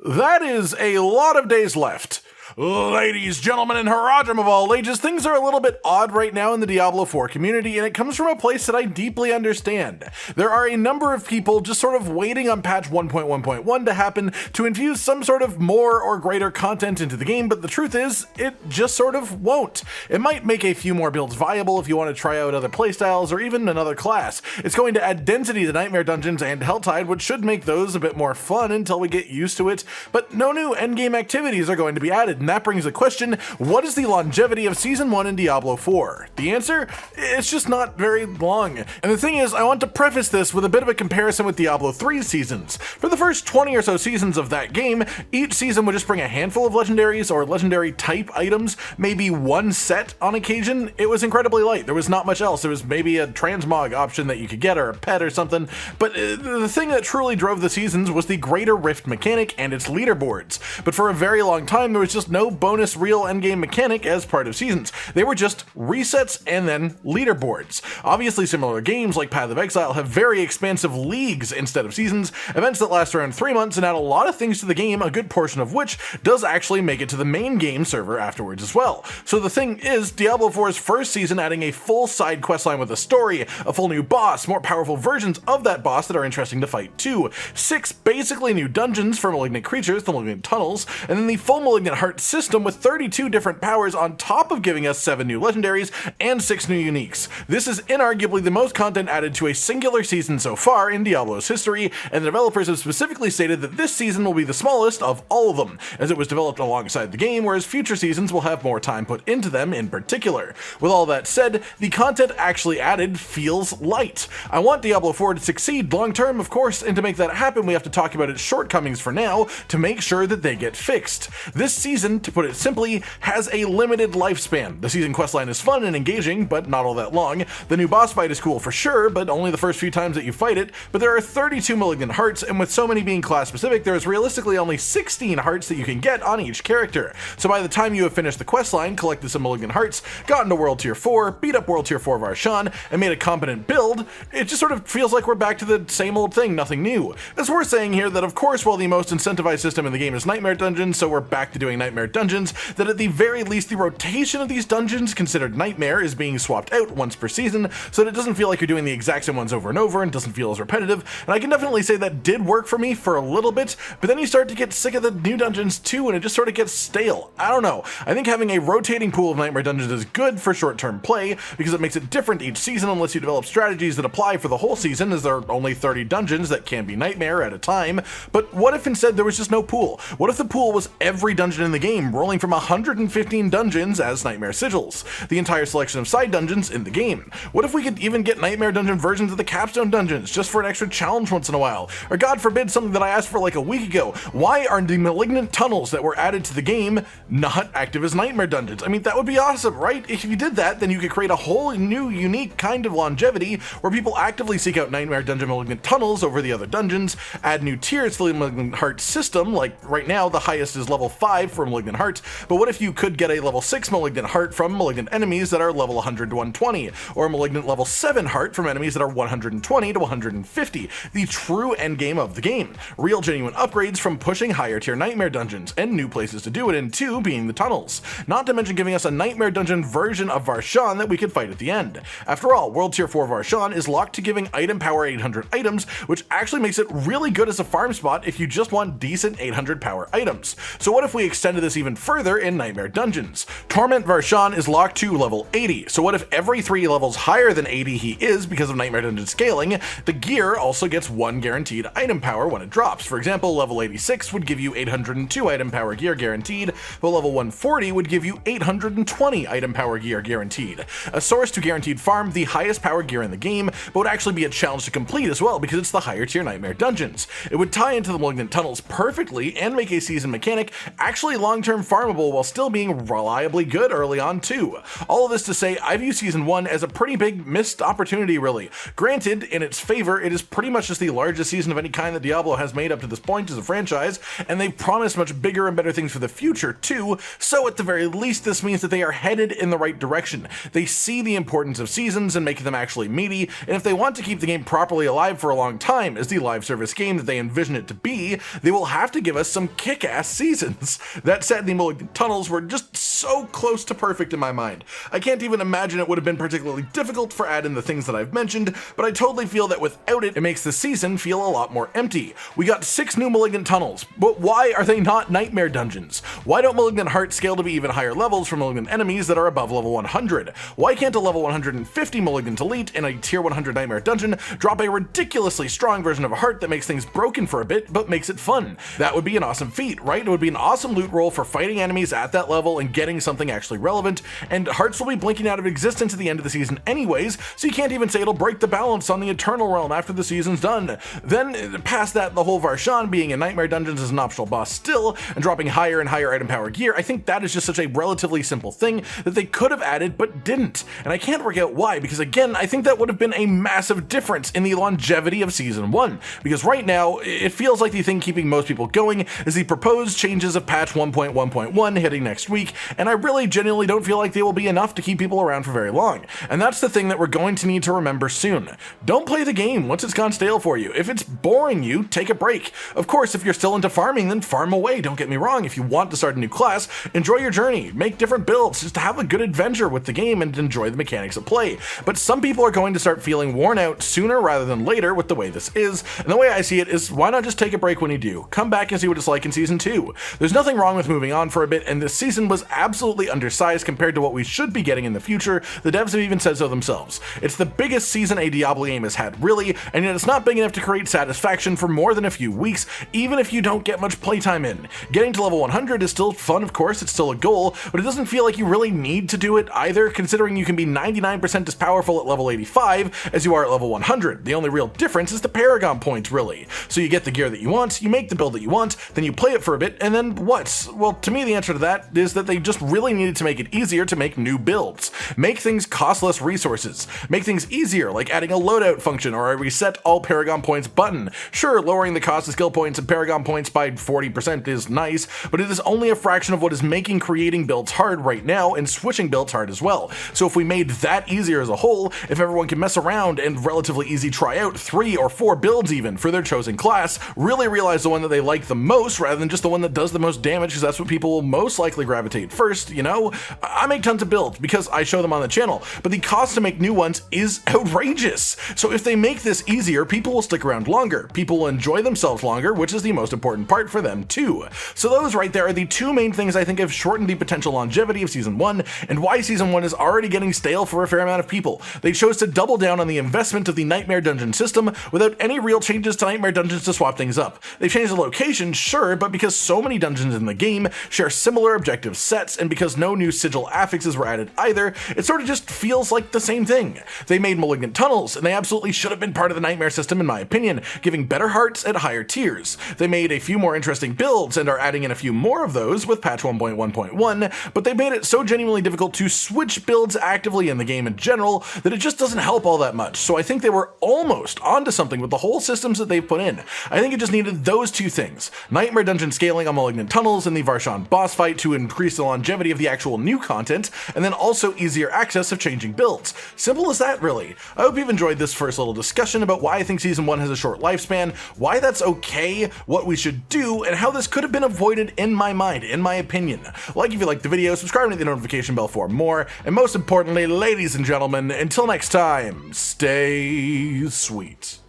That is a lot of days left. Ladies, gentlemen, and Harajam of all ages, things are a little bit odd right now in the Diablo 4 community, and it comes from a place that I deeply understand. There are a number of people just sort of waiting on patch 1.1.1 to happen to infuse some sort of more or greater content into the game, but the truth is, it just sort of won't. It might make a few more builds viable if you want to try out other playstyles or even another class. It's going to add density to Nightmare Dungeons and Helltide, which should make those a bit more fun until we get used to it, but no new endgame activities are going to be added. And that brings the question, what is the longevity of Season 1 in Diablo 4? The answer? It's just not very long. And the thing is, I want to preface this with a bit of a comparison with Diablo 3's seasons. For the first 20 or so seasons of that game, each season would just bring a handful of legendaries or legendary type items, maybe one set on occasion. It was incredibly light. There was not much else. There was maybe a transmog option that you could get or a pet or something. But the thing that truly drove the seasons was the Greater Rift mechanic and its leaderboards. But for a very long time, there was just no bonus real endgame mechanic as part of seasons. They were just resets and then leaderboards. Obviously, similar games like Path of Exile have very expansive leagues instead of seasons, events that last around 3 months and add a lot of things to the game, a good portion of which does actually make it to the main game server afterwards as well. So the thing is, Diablo 4's first season adding a full side questline with a story, a full new boss, more powerful versions of that boss that are interesting to fight too, 6 basically new dungeons for malignant creatures, the malignant tunnels, and then the full malignant heart system with 32 different powers on top of giving us 7 new legendaries and 6 new uniques. This is inarguably the most content added to a singular season so far in Diablo's history, and the developers have specifically stated that this season will be the smallest of all of them, as it was developed alongside the game, whereas future seasons will have more time put into them in particular. With all that said, the content actually added feels light. I want Diablo 4 to succeed long term, of course, and to make that happen we have to talk about its shortcomings for now to make sure that they get fixed. This season, to put it simply, has a limited lifespan. The season questline is fun and engaging, but not all that long. The new boss fight is cool for sure, but only the first few times that you fight it. But there are 32 malignant hearts, and with so many being class specific, there is realistically only 16 hearts that you can get on each character. So by the time you have finished the questline, collected some malignant hearts, gotten to World Tier 4, beat up World Tier 4 Varshan, and made a competent build, it just sort of feels like we're back to the same old thing, nothing new. It's worth saying here that of course, while the most incentivized system in the game is Nightmare Dungeons, so we're back to doing Nightmare Dungeons, that at the very least the rotation of these dungeons considered Nightmare is being swapped out once per season, so that it doesn't feel like you're doing the exact same ones over and over and doesn't feel as repetitive, and I can definitely say that did work for me for a little bit, but then you start to get sick of the new dungeons too, and it just sort of gets stale. I don't know. I think having a rotating pool of Nightmare Dungeons is good for short-term play, because it makes it different each season unless you develop strategies that apply for the whole season, as there are only 30 dungeons that can be Nightmare at a time. But what if instead there was just no pool? What if the pool was every dungeon in the game, rolling from 115 dungeons as Nightmare Sigils, the entire selection of side dungeons in the game? What if we could even get Nightmare Dungeon versions of the Capstone dungeons, just for an extra challenge once in a while? Or God forbid, something that I asked for like a week ago, why are the Malignant tunnels that were added to the game not active as Nightmare Dungeons? I mean, that would be awesome, right? If you did that, then you could create a whole new, unique kind of longevity where people actively seek out Nightmare Dungeon Malignant tunnels over the other dungeons, add new tiers to the Malignant Heart system, like right now the highest is level 5 for Malignant Heart, but what if you could get a level 6 Malignant Heart from Malignant enemies that are level 100 to 120, or a Malignant level 7 Heart from enemies that are 120 to 150, the true endgame of the game. Real genuine upgrades from pushing higher tier Nightmare Dungeons, and new places to do it in too, being the tunnels. Not to mention giving us a Nightmare Dungeon version of Varshan that we could fight at the end. After all, World Tier 4 Varshan is locked to giving item power 800 items, which actually makes it really good as a farm spot if you just want decent 800 power items. So what if we extended this even further in Nightmare Dungeons? Torment Varshan is locked to level 80, so what if every 3 levels higher than 80 he is because of Nightmare Dungeon scaling, the gear also gets 1 guaranteed item power when it drops. For example, level 86 would give you 802 item power gear guaranteed, but level 140 would give you 820 item power gear guaranteed. A source to guaranteed farm the highest power gear in the game, but would actually be a challenge to complete as well because it's the higher tier Nightmare Dungeons. It would tie into the Malignant Tunnels perfectly and make a season mechanic actually long long-term farmable while still being reliably good early on too. All of this to say, I view Season 1 as a pretty big missed opportunity really. Granted, in its favor, it is pretty much just the largest season of any kind that Diablo has made up to this point as a franchise, and they've promised much bigger and better things for the future too, so at the very least this means that they are headed in the right direction. They see the importance of seasons and making them actually meaty, and if they want to keep the game properly alive for a long time as the live service game that they envision it to be, they will have to give us some kick-ass seasons. That said, the Malignant tunnels were just so close to perfect in my mind. I can't even imagine it would have been particularly difficult for add in the things that I've mentioned, but I totally feel that without it, it makes the season feel a lot more empty. We got 6 new Malignant tunnels, but why are they not nightmare dungeons? Why don't Malignant hearts scale to be even higher levels for Malignant enemies that are above level 100? Why can't a level 150 Malignant elite in a tier 100 nightmare dungeon drop a ridiculously strong version of a heart that makes things broken for a bit but makes it fun? That would be an awesome feat, right? It would be an awesome loot roll for fighting enemies at that level and getting something actually relevant, and hearts will be blinking out of existence at the end of the season anyways, so you can't even say it'll break the balance on the Eternal Realm after the season's done. Then, past that, the whole Varshan being in nightmare dungeons as an optional boss still, and dropping higher and higher item power gear, I think that is just such a relatively simple thing that they could have added but didn't, and I can't work out why, because again, I think that would have been a massive difference in the longevity of Season 1, because right now, it feels like the thing keeping most people going is the proposed changes of patch 1.1.1 hitting next week, and I really genuinely don't feel like they will be enough to keep people around for very long, and that's the thing that we're going to need to remember soon. Don't play the game once it's gone stale for you. If it's boring you, take a break. Of course, if you're still into farming, then farm away, don't get me wrong. If you want to start a new class, enjoy your journey, make different builds, just have a good adventure with the game and enjoy the mechanics of play. But some people are going to start feeling worn out sooner rather than later with the way this is, and the way I see it is, why not just take a break when you do? Come back and see what it's like in Season 2. There's nothing wrong with moving on for a bit, and this season was absolutely undersized compared to what we should be getting in the future. The devs have even said so themselves. It's the biggest season a Diablo game has had, really, and yet it's not big enough to create satisfaction for more than a few weeks, even if you don't get much playtime in. Getting to level 100 is still fun, of course, it's still a goal, but it doesn't feel like you really need to do it either, considering you can be 99% as powerful at level 85 as you are at level 100. The only real difference is the Paragon points, really. So you get the gear that you want, you make the build that you want, then you play it for a bit, and then what? Well, to me, the answer to that is that they just really needed to make it easier to make new builds. Make things cost less resources. Make things easier, like adding a loadout function or a reset all Paragon points button. Sure, lowering the cost of skill points and Paragon points by 40% is nice, but it is only a fraction of what is making creating builds hard right now and switching builds hard as well. So if we made that easier as a whole, if everyone can mess around and relatively easy try out 3 or 4 builds even for their chosen class, really realize the one that they like the most rather than just the one that does the most damage, because that's what people will most likely gravitate first, you know? I make tons of builds because I show them on the channel, but the cost to make new ones is outrageous. So if they make this easier, people will stick around longer. People will enjoy themselves longer, which is the most important part for them too. So those right there are the 2 main things I think have shortened the potential longevity of Season 1 and why Season 1 is already getting stale for a fair amount of people. They chose to double down on the investment of the Nightmare Dungeon system without any real changes to Nightmare Dungeons to swap things up. They've changed the location, sure, but because so many dungeons in the game share similar objective sets and because no new sigil affixes were added either, it sort of just feels like the same thing. They made Malignant tunnels, and they absolutely should have been part of the Nightmare system in my opinion, giving better hearts at higher tiers. They made a few more interesting builds and are adding in a few more of those with patch 1.1.1, but they made it so genuinely difficult to switch builds actively in the game in general that it just doesn't help all that much. So I think they were almost onto something with the whole systems that they've put in. I think it just needed those 2 things. Nightmare Dungeon scaling on Malignant tunnels and the Varshan boss fight to increase the longevity of the actual new content, and then also easier access of changing builds. Simple as that, really. I hope you've enjoyed this first little discussion about why I think Season 1 has a short lifespan, why that's okay, what we should do, and how this could have been avoided in my mind, in my opinion. Like if you liked the video, subscribe and hit the notification bell for more, and most importantly, ladies and gentlemen, until next time, stay sweet.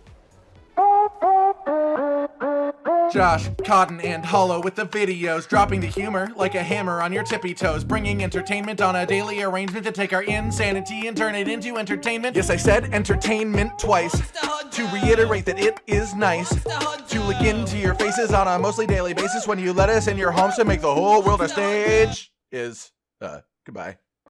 Josh, Cotton, and Hollow with the videos, dropping the humor like a hammer on your tippy toes, bringing entertainment on a daily arrangement to take our insanity and turn it into entertainment. Yes, I said entertainment twice, to reiterate that it is nice to look into your faces on a mostly daily basis when you let us in your homes to make the whole world a stage. Goodbye.